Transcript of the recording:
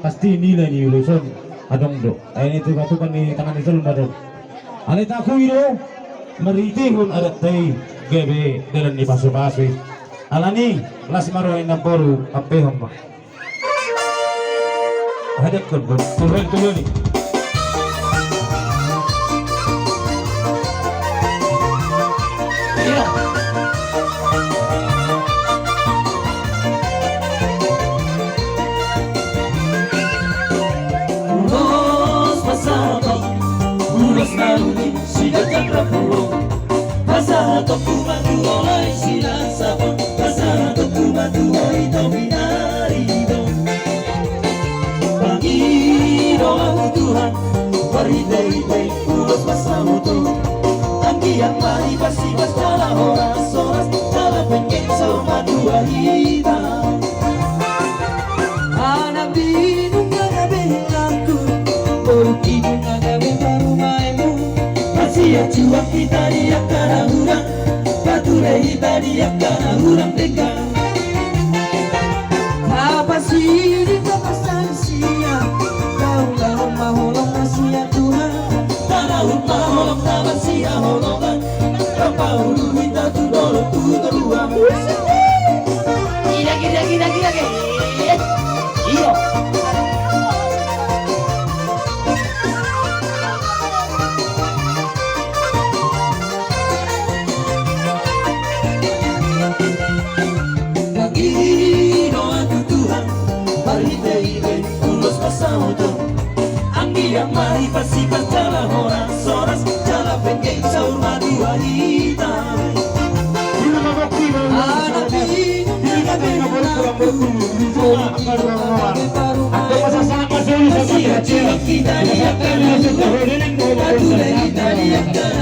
pasti nilai ni lulusan adong do. Ay itu katukan ni tangan itu lumadon. Alita aku itu meritihun adat tay gebe dalam ni pasu-pasu. Alani las maroin na poru apehom ba. Hadat ko turun ni. Pasado kumatu olay sinasabon, pasado kumatu ay dominarido. Panginoon Tuhan, bariday-day ulos pasamuto. Ang iyang maribas-ibas dalam oras-oras, dalam pengen sa madua hitam. Anak binong nga gabi aku, pagkibong nga gabi parumaimu. Masih cuak kita diak kana hurang, patulai kita diak kana hurang dekat. Apa sih di papasan siang, kau lahong maholong masih Tuhan. Tanahun maholong taman siya holongan, kapahulu kita tu dolong tu teruang. Gila. Iyo. Ang iyang maripasipan dalam oras-oras, dalam pengen saur madua hitam. Anak bingung kita diakan, patulai kita diakan.